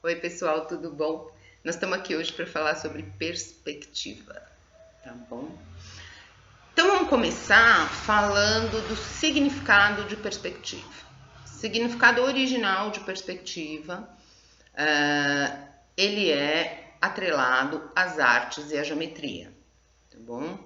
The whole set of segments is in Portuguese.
Oi, pessoal, tudo bom? Nós estamos aqui hoje para falar sobre perspectiva, tá bom? Então vamos começar falando do significado de perspectiva. Significado original de perspectiva, ele é atrelado às artes e à geometria, tá bom?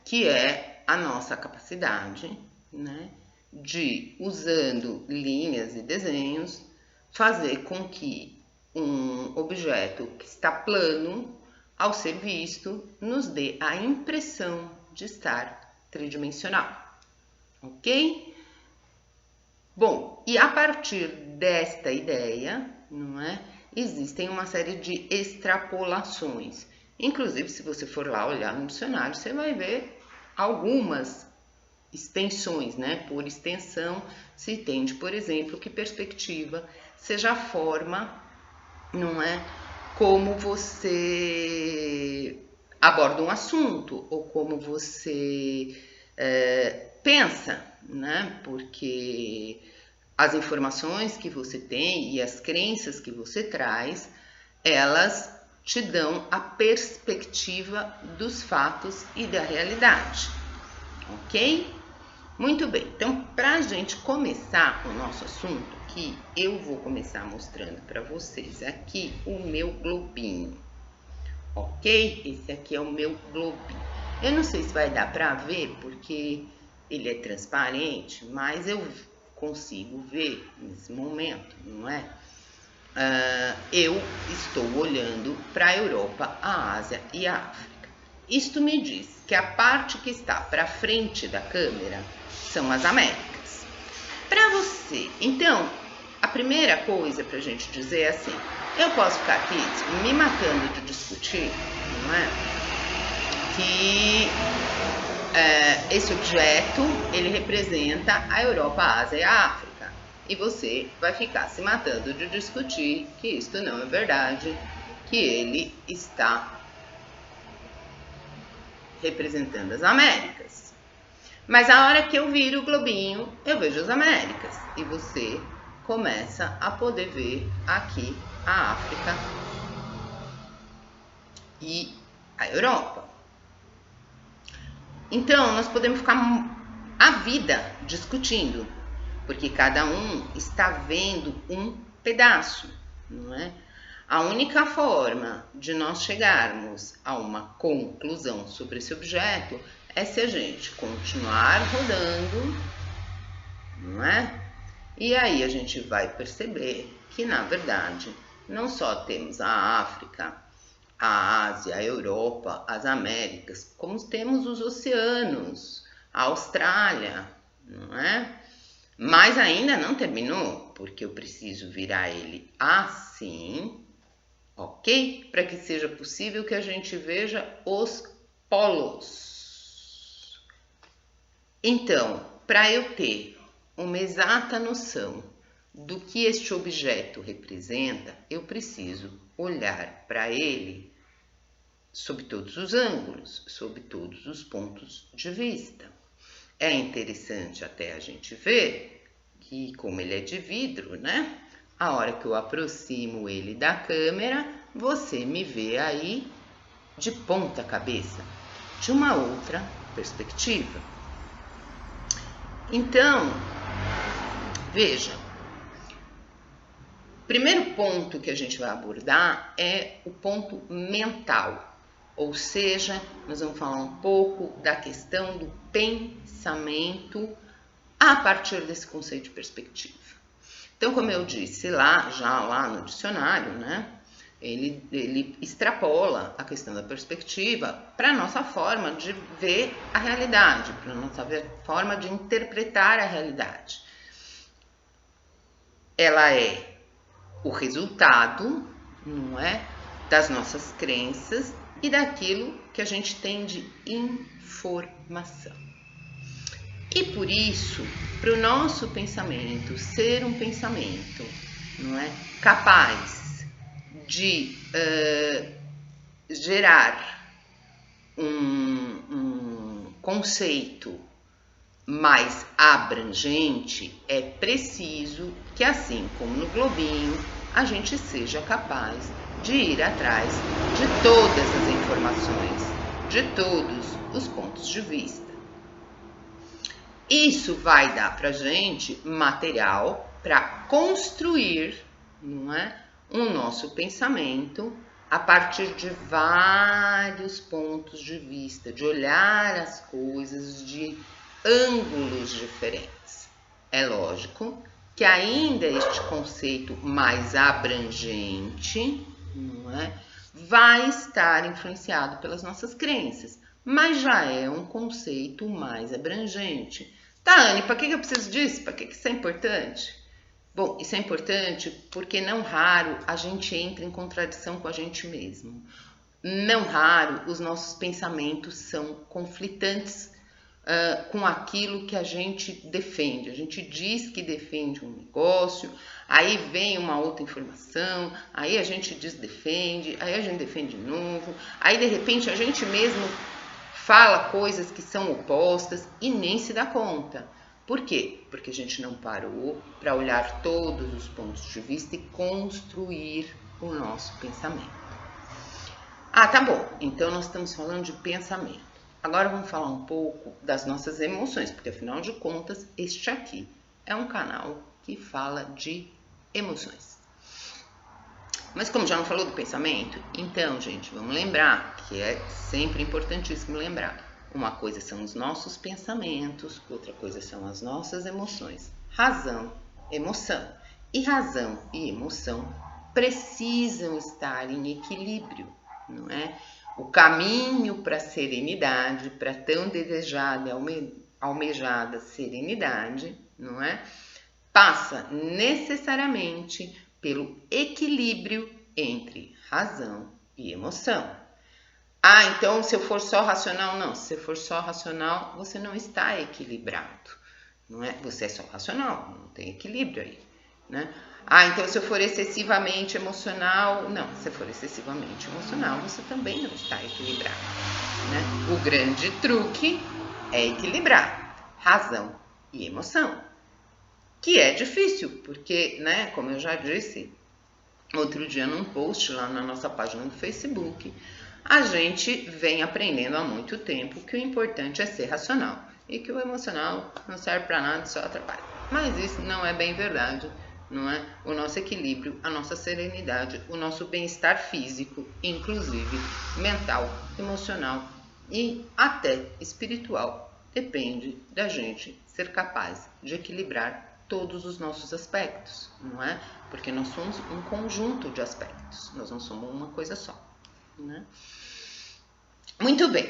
Que é a nossa capacidade, né, de, usando linhas e desenhos, fazer com que um objeto que está plano, ao ser visto, nos dê a impressão de estar tridimensional, ok? Bom, e a partir desta ideia, não é, existem uma série de extrapolações. Inclusive, se você for lá olhar no dicionário, você vai ver algumas extensões, né? Por extensão, se entende, por exemplo, que perspectiva seja a forma, não é, como você aborda um assunto ou como você pensa, né? Porque as informações que você tem e as crenças que você traz, elas te dão a perspectiva dos fatos e da realidade, ok? Muito bem, então para a gente começar o nosso assunto aqui, eu vou começar mostrando para vocês aqui o meu globinho, ok? Esse aqui é o meu globinho. Eu não sei se vai dar para ver porque ele é transparente, mas eu consigo ver nesse momento, não é? Eu estou olhando para a Europa, a Ásia e a África. Isto me diz que a parte que está para frente da câmera são as Américas. Para você, então, a primeira coisa para a gente dizer é assim, eu posso ficar aqui me matando de discutir, não é? Que esse objeto, ele representa a Europa, a Ásia e a África. E você vai ficar se matando de discutir que isto não é verdade, que ele está representando as Américas. Mas a hora que eu viro o globinho, eu vejo as Américas. E você começa a poder ver aqui a África e a Europa. Então, nós podemos ficar a vida discutindo, porque cada um está vendo um pedaço, não é? A única forma de nós chegarmos a uma conclusão sobre esse objeto é se a gente continuar rodando, não é? E aí a gente vai perceber que, na verdade, não só temos a África, a Ásia, a Europa, as Américas, como temos os oceanos, a Austrália, não é? Mas ainda não terminou, porque eu preciso virar ele assim, ok? Para que seja possível que a gente veja os polos. Então, para eu ter uma exata noção do que este objeto representa, eu preciso olhar para ele sob todos os ângulos, sob todos os pontos de vista. É interessante até a gente ver que, como ele é de vidro, né? A hora que eu aproximo ele da câmera, você me vê aí de ponta cabeça, de uma outra perspectiva. Então, veja, o primeiro ponto que a gente vai abordar é o ponto mental. Ou seja, nós vamos falar um pouco da questão do pensamento a partir desse conceito de perspectiva. Então, como eu disse lá no dicionário, né, ele extrapola a questão da perspectiva para a nossa forma de ver a realidade, para a nossa forma de interpretar a realidade. Ela é o resultado, não é, das nossas crenças e daquilo que a gente tem de informação. E por isso, para o nosso pensamento ser um pensamento, não é, capaz de gerar um conceito mais abrangente, é preciso que, assim como no globinho, a gente seja capaz de ir atrás de todas as informações, de todos os pontos de vista. Isso vai dar para a gente material para construir, não é, o nosso pensamento a partir de vários pontos de vista, de olhar as coisas de ângulos diferentes. É lógico que ainda este conceito mais abrangente, não é, vai estar influenciado pelas nossas crenças, mas já é um conceito mais abrangente. Tá, Anne, para que eu preciso disso? Para que isso é importante? Bom, isso é importante porque não raro a gente entra em contradição com a gente mesmo. Não raro os nossos pensamentos são conflitantes com aquilo que a gente defende. A gente diz que defende um negócio, aí vem uma outra informação, aí a gente desdefende, aí a gente defende de novo, aí de repente a gente mesmo fala coisas que são opostas e nem se dá conta. Por quê? Porque a gente não parou para olhar todos os pontos de vista e construir o nosso pensamento. Ah, tá bom. Então nós estamos falando de pensamento. Agora vamos falar um pouco das nossas emoções, porque afinal de contas, este aqui é um canal que fala de emoções. Mas como já não falou do pensamento, então, gente, vamos lembrar que é sempre importantíssimo lembrar. Uma coisa são os nossos pensamentos, outra coisa são as nossas emoções. Razão, emoção. E razão e emoção precisam estar em equilíbrio, não é? O caminho para a serenidade, para tão desejada e almejada serenidade, não é? Passa necessariamente pelo equilíbrio entre razão e emoção. Ah, então se eu for só racional, não. Se você for só racional, você não está equilibrado, não é? Você é só racional, não tem equilíbrio aí, né? Ah, então se eu for excessivamente emocional, não. Se for excessivamente emocional, você também não está equilibrado, né? O grande truque é equilibrar razão e emoção, que é difícil, porque, né, como eu já disse outro dia num post lá na nossa página do Facebook, a gente vem aprendendo há muito tempo que o importante é ser racional e que o emocional não serve para nada, só atrapalha. Mas isso não é bem verdade, não é? O nosso equilíbrio, a nossa serenidade, o nosso bem-estar físico, inclusive mental, emocional e até espiritual, depende da gente ser capaz de equilibrar todos os nossos aspectos, não é? Porque nós somos um conjunto de aspectos, nós não somos uma coisa só, né? Muito bem,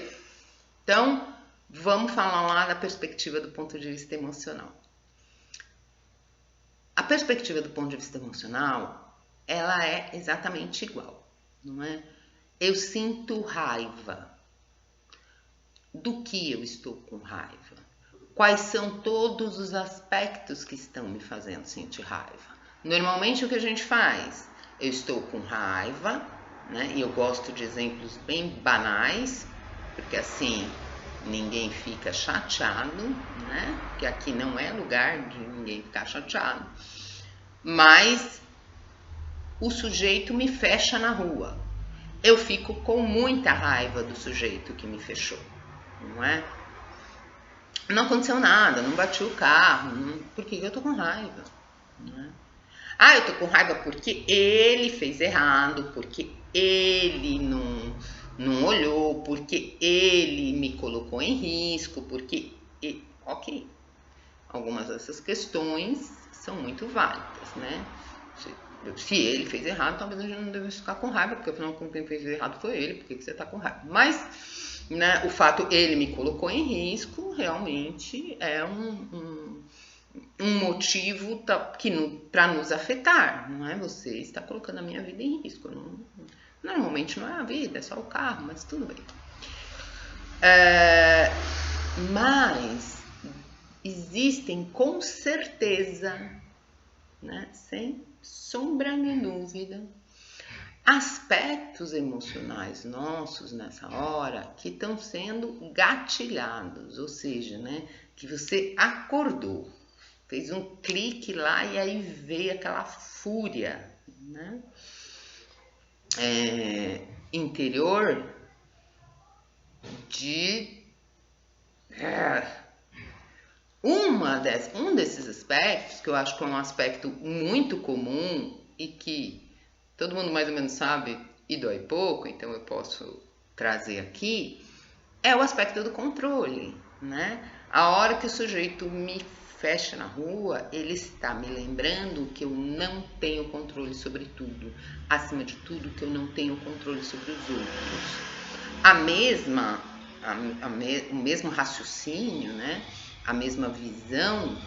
então vamos falar lá da perspectiva do ponto de vista emocional. A perspectiva do ponto de vista emocional, ela é exatamente igual, não é? Eu sinto raiva. Do que eu estou com raiva? Quais são todos os aspectos que estão me fazendo sentir raiva? Normalmente o que a gente faz? Eu estou com raiva, né? E eu gosto de exemplos bem banais, porque assim ninguém fica chateado, né? Porque aqui não é lugar de ninguém ficar chateado. Mas o sujeito me fecha na rua. Eu fico com muita raiva do sujeito que me fechou, não é? Não aconteceu nada, não bati o carro, por que eu tô com raiva? Não é? Ah, eu tô com raiva porque ele fez errado, porque ele não olhou, porque ele me colocou em risco, porque... Ok, algumas dessas questões são muito válidas, né? Se ele fez errado, talvez a gente não devesse ficar com raiva, porque afinal quem fez errado foi ele, por que você tá com raiva? Mas, né, o fato ele me colocou em risco realmente é um motivo para nos afetar, não é? Você está colocando a minha vida em risco. Normalmente não é a vida, é só o carro, mas tudo bem. Mas existem com certeza, né, sem sombra de dúvida, aspectos emocionais nossos nessa hora que estão sendo gatilhados, ou seja, né, que você acordou, fez um clique lá e aí veio aquela fúria, né? Interior de um desses aspectos, que eu acho que é um aspecto muito comum e que todo mundo mais ou menos sabe e dói pouco, então eu posso trazer aqui, é o aspecto do controle, né? A hora que o sujeito me fecha na rua, ele está me lembrando que eu não tenho controle sobre tudo. Acima de tudo, que eu não tenho controle sobre os outros. O mesmo raciocínio, né? A mesma visão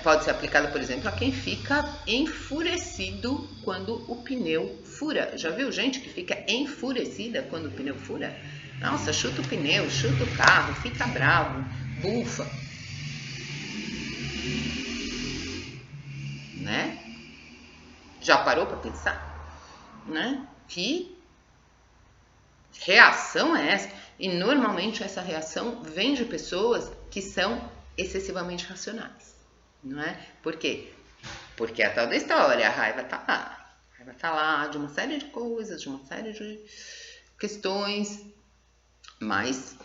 pode ser aplicada, por exemplo, a quem fica enfurecido quando o pneu fura. Já viu gente que fica enfurecida quando o pneu fura? Nossa, chuta o pneu, chuta o carro, fica bravo, bufa. Né? Já parou para pensar? Né? Que reação é essa? E normalmente essa reação vem de pessoas que são excessivamente racionais, não é? Por quê? Porque é a tal da história, a raiva tá lá. A raiva tá lá de uma série de coisas, de uma série de questões, mas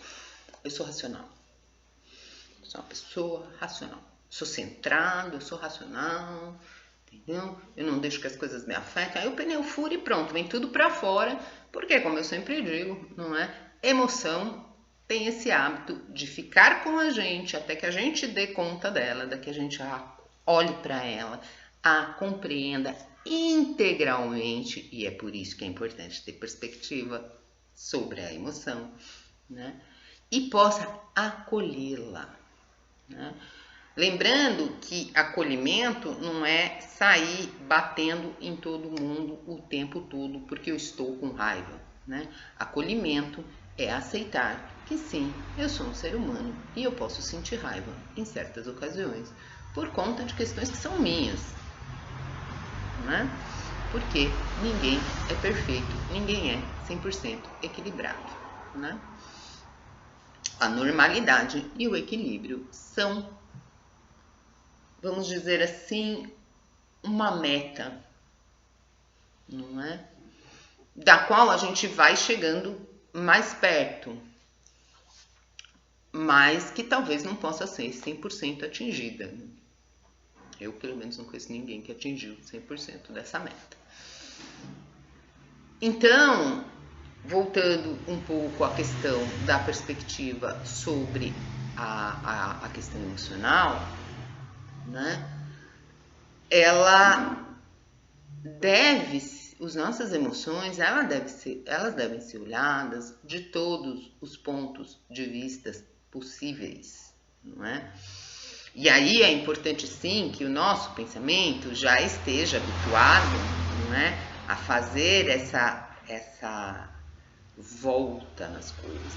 eu sou racional. Eu sou uma pessoa racional. Sou centrado, eu sou racional, entendeu? Eu não deixo que as coisas me afetem. Aí o pneu fura e pronto, vem tudo pra fora. Porque, como eu sempre digo, não é? Emoção tem esse hábito de ficar com a gente até que a gente dê conta dela, até que a gente olhe para ela, a compreenda integralmente, e é por isso que é importante ter perspectiva sobre a emoção, né? E possa acolhê-la, né? Lembrando que acolhimento não é sair batendo em todo mundo o tempo todo porque eu estou com raiva, né? Acolhimento é aceitar que sim, eu sou um ser humano e eu posso sentir raiva em certas ocasiões por conta de questões que são minhas, né? Porque ninguém é perfeito, ninguém é 100% equilibrado, né? A normalidade e o equilíbrio são, vamos dizer assim, uma meta, não é? Da qual a gente vai chegando mais perto, mas que talvez não possa ser 100% atingida. Eu, pelo menos, não conheço ninguém que atingiu 100% dessa meta. Então, voltando um pouco à questão da perspectiva sobre a questão emocional, né? As nossas emoções, elas devem ser olhadas de todos os pontos de vista possíveis, não é? E aí é importante sim que o nosso pensamento já esteja habituado, não é, a fazer essa volta nas coisas,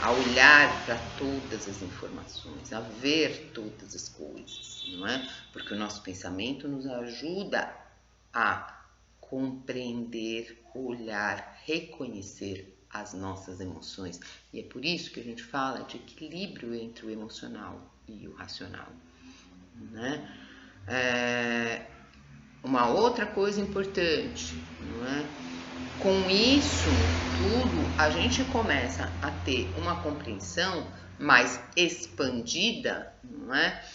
a olhar para todas as informações, a ver todas as coisas, não é? Porque o nosso pensamento nos ajuda a compreender, olhar, reconhecer as nossas emoções. E é por isso que a gente fala de equilíbrio entre o emocional e o racional, né? Uma outra coisa importante, não é? Com isso tudo, a gente começa a ter uma compreensão mais expandida, não é?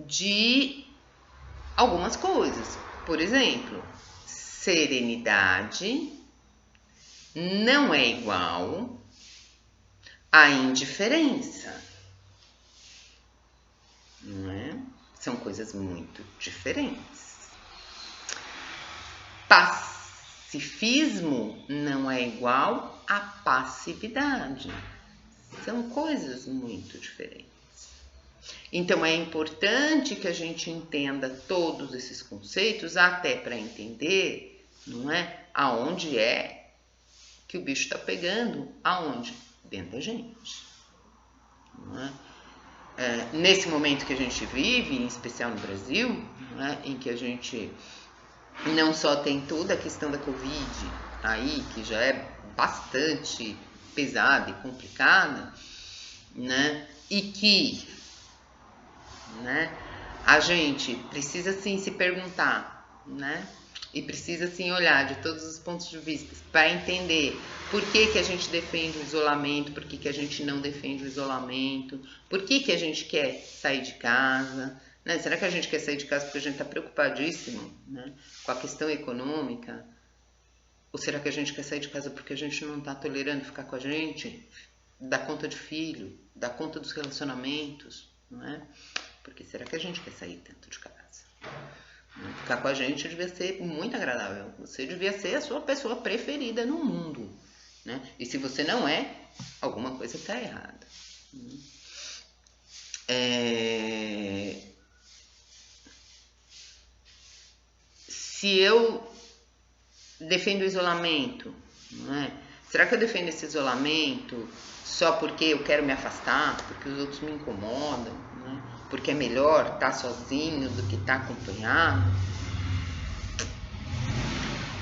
De algumas coisas. Por exemplo, serenidade não é igual a indiferença, não é? São coisas muito diferentes. Pacifismo não é igual a passividade. São coisas muito diferentes. Então é importante que a gente entenda todos esses conceitos, até para entender, não é, aonde é que o bicho está pegando, aonde? Dentro da gente, não é? Nesse momento que a gente vive, em especial no Brasil, não é, em que a gente não só tem toda a questão da Covid aí, que já é bastante pesada e complicada, né? E que né? A gente precisa sim se perguntar, né? E precisa sim olhar de todos os pontos de vista para entender por que a gente defende o isolamento, por que a gente não defende o isolamento, por que a gente quer sair de casa, né? Será que a gente quer sair de casa porque a gente está preocupadíssimo, né, com a questão econômica? Ou será que a gente quer sair de casa porque a gente não está tolerando ficar com a gente, dar conta de filho, dar conta dos relacionamentos, não é? Porque será que a gente quer sair tanto de casa? Ficar com a gente devia ser muito agradável. Você devia ser a sua pessoa preferida no mundo, né? E se você não é, alguma coisa está errada. Se eu defendo o isolamento, não é? Será que eu defendo esse isolamento só porque eu quero me afastar, porque os outros me incomodam, né? Porque é melhor estar sozinho do que estar acompanhado?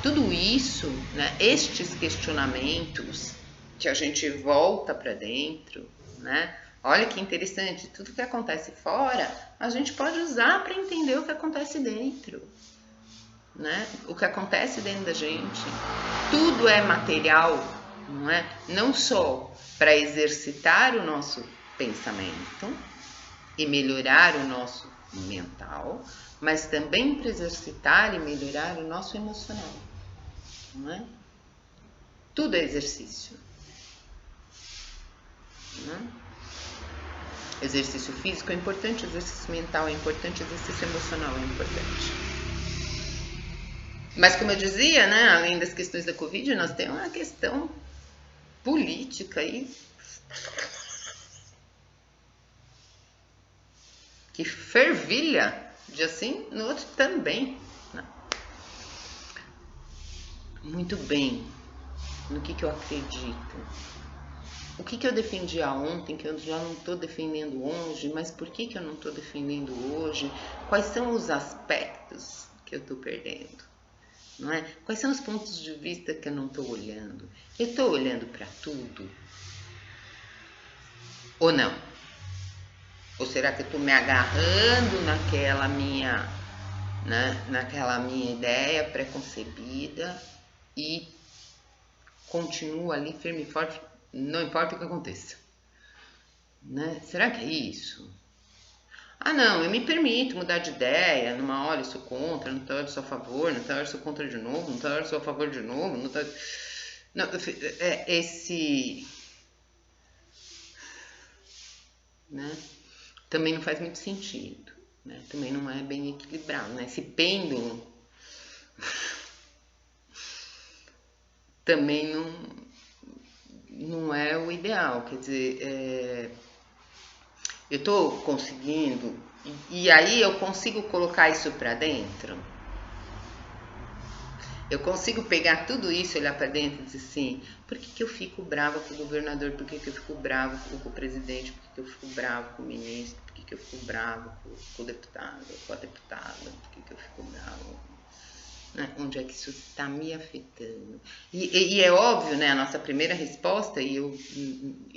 Tudo isso, né? Estes questionamentos que a gente volta para dentro, né? Olha que interessante, tudo que acontece fora, a gente pode usar para entender o que acontece dentro, né? O que acontece dentro da gente, tudo é material, não é? Não só para exercitar o nosso pensamento e melhorar o nosso mental, mas também para exercitar e melhorar o nosso emocional, não é? Tudo é exercício, né? Exercício físico é importante, exercício mental é importante, exercício emocional é importante. Mas como eu dizia, né, além das questões da Covid, nós temos uma questão política aí que fervilha de assim, no outro também, né? Muito bem, no que eu acredito. O que eu defendia ontem, que eu já não estou defendendo hoje, mas por que eu não estou defendendo hoje? Quais são os aspectos que eu estou perdendo? Não é? Quais são os pontos de vista que eu não estou olhando? Eu estou olhando para tudo? Ou não? Ou será que eu estou me agarrando naquela minha, né, naquela minha ideia preconcebida e continuo ali firme e forte, não importa o que aconteça? Né? Será que é isso? Ah, não, eu me permito mudar de ideia, numa hora eu sou contra, noutra hora eu sou a favor, noutra hora eu sou contra de novo, noutra hora eu sou a favor de novo, noutra... Não, esse... Né? Também não faz muito sentido, né? Também não é bem equilibrado, né? Esse pêndulo também não é o ideal, quer dizer, eu estou conseguindo, e aí eu consigo colocar isso para dentro? Eu consigo pegar tudo isso, olhar para dentro e dizer assim, por que eu fico brava com o governador, por que eu fico brava com o presidente, por que eu fico brava com o ministro, por que eu fico brava com o deputado, com a deputada, por que eu fico brava? Né? Onde é que isso está me afetando? E é óbvio, né, a nossa primeira resposta, e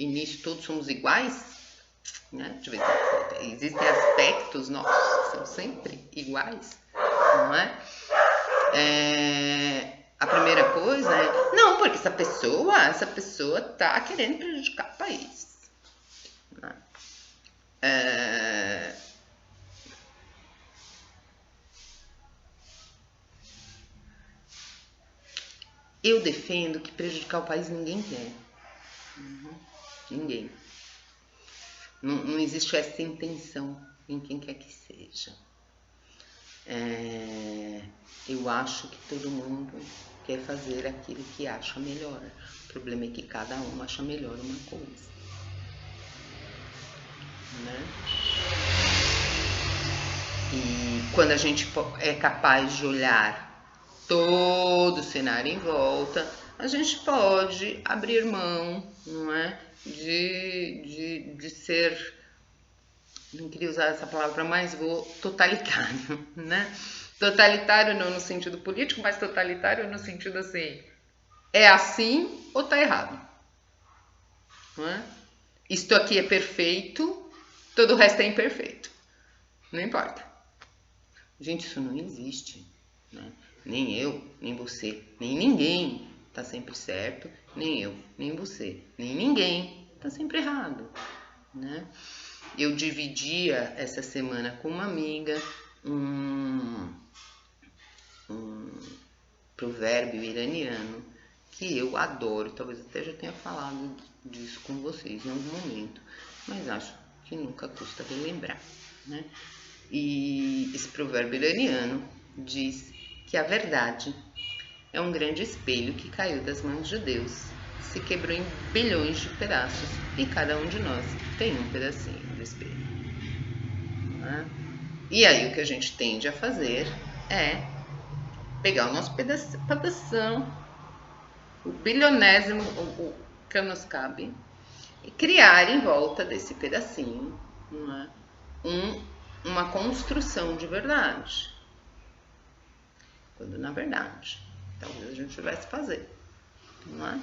nisso todos somos iguais, né? De vez em quando, existem aspectos nossos que são sempre iguais, não é? A primeira coisa é, não, porque essa pessoa tá querendo prejudicar o país. Né? Eu defendo que prejudicar o país ninguém quer. Ninguém. Não existe essa intenção em quem quer que seja. Eu acho que todo mundo quer fazer aquilo que acha melhor. O problema é que cada um acha melhor uma coisa, né? E quando a gente é capaz de olhar todo o cenário em volta, a gente pode abrir mão, não é? De ser, não queria usar essa palavra, mas vou, totalitário, né? Totalitário não no sentido político, mas totalitário no sentido assim, é assim ou tá errado? Não é? Isto aqui é perfeito, todo o resto é imperfeito. Não importa. Gente, isso não existe, né? Nem eu, nem você, nem ninguém tá sempre certo, nem eu, nem você, nem ninguém tá sempre errado, né? Eu dividia essa semana com uma amiga um provérbio iraniano que eu adoro, talvez até já tenha falado disso com vocês em algum momento, mas acho que nunca custa relembrar, né? E esse provérbio iraniano diz que a verdade é um grande espelho que caiu das mãos de Deus, se quebrou em bilhões de pedaços e cada um de nós tem um pedacinho do espelho. Né? E aí o que a gente tende a fazer é pegar o nosso pedação, o bilionésimo, o que nos cabe, e criar em volta desse pedacinho uma construção de verdade. Quando na verdade, talvez a gente tivesse fazer, não é?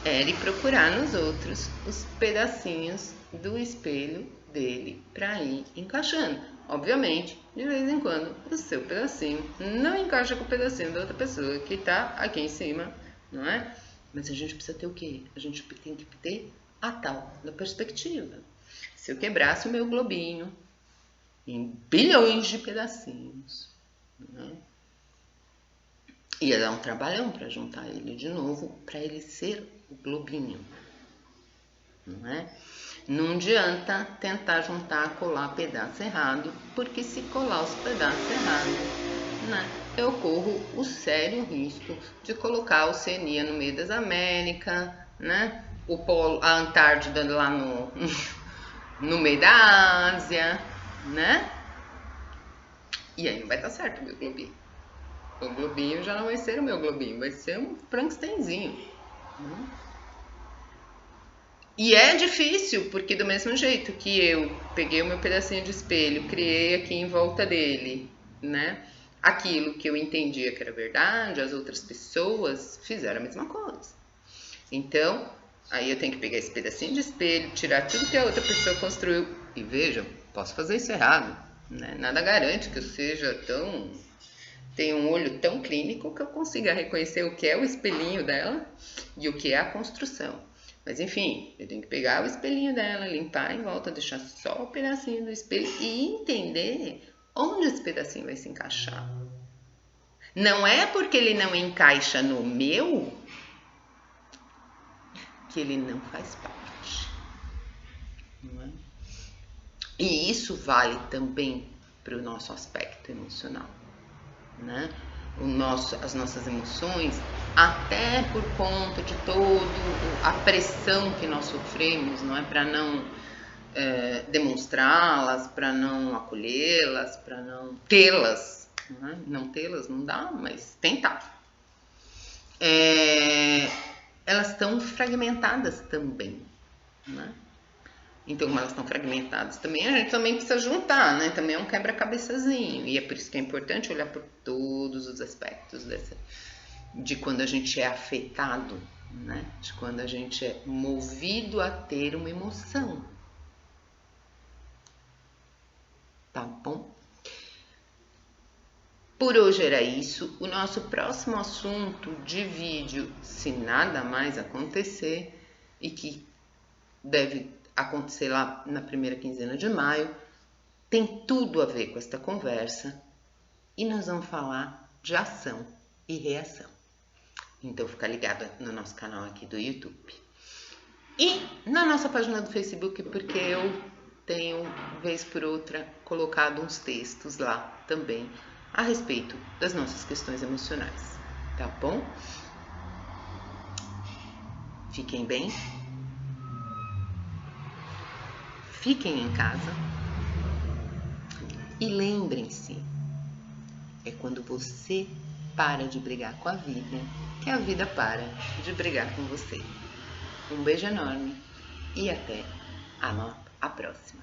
Era ir procurar nos outros os pedacinhos do espelho dele para ir encaixando. Obviamente, de vez em quando, o seu pedacinho não encaixa com o pedacinho da outra pessoa que está aqui em cima, não é? Mas a gente precisa ter o quê? A gente tem que ter a tal da perspectiva. Se eu quebrasse o meu globinho em bilhões de pedacinhos, não é? Ia dar um trabalhão para juntar ele de novo, para ele ser o globinho, não é? Não adianta tentar juntar, colar pedaço errado, porque se colar os pedaços errados, né, eu corro o sério risco de colocar a Oceania no meio das Américas, né, a Antártida lá no meio da Ásia, né? E aí não vai dar certo o meu globinho. O globinho já não vai ser o meu globinho, vai ser um Frankensteinzinho. E é difícil, porque do mesmo jeito que eu peguei o meu pedacinho de espelho, criei aqui em volta dele, né? Aquilo que eu entendia que era verdade, as outras pessoas fizeram a mesma coisa. Então, aí eu tenho que pegar esse pedacinho de espelho, tirar tudo que a outra pessoa construiu. E vejam, posso fazer isso errado, né? Nada garante que eu seja tenho um olho tão clínico que eu consiga reconhecer o que é o espelhinho dela e o que é a construção. Mas enfim, eu tenho que pegar o espelhinho dela, limpar em volta, deixar só o pedacinho do espelho e entender onde esse pedacinho vai se encaixar. Não é porque ele não encaixa no meu que ele não faz parte. Não é? E isso vale também para o nosso aspecto emocional. Né? As nossas emoções, até por conta de toda a pressão que nós sofremos, não é, para não demonstrá-las, para não acolhê-las, para não tê-las, não tê-las não dá, mas tentar. Elas estão fragmentadas também, né? Então, como elas estão fragmentadas também, a gente também precisa juntar, né? Também é um quebra-cabeçazinho. E é por isso que é importante olhar por todos os aspectos de quando a gente é afetado, né? De quando a gente é movido a ter uma emoção. Tá bom? Por hoje era isso. O nosso próximo assunto de vídeo, se nada mais acontecer, e que deve acontecer lá na primeira quinzena de maio, tem tudo a ver com esta conversa e nós vamos falar de ação e reação. Então fica ligado no nosso canal aqui do YouTube e na nossa página do Facebook, porque eu tenho, vez por outra, colocado uns textos lá também a respeito das nossas questões emocionais, tá bom? Fiquem bem. Fiquem em casa e lembrem-se, é quando você para de brigar com a vida que a vida para de brigar com você. Um beijo enorme e até a próxima.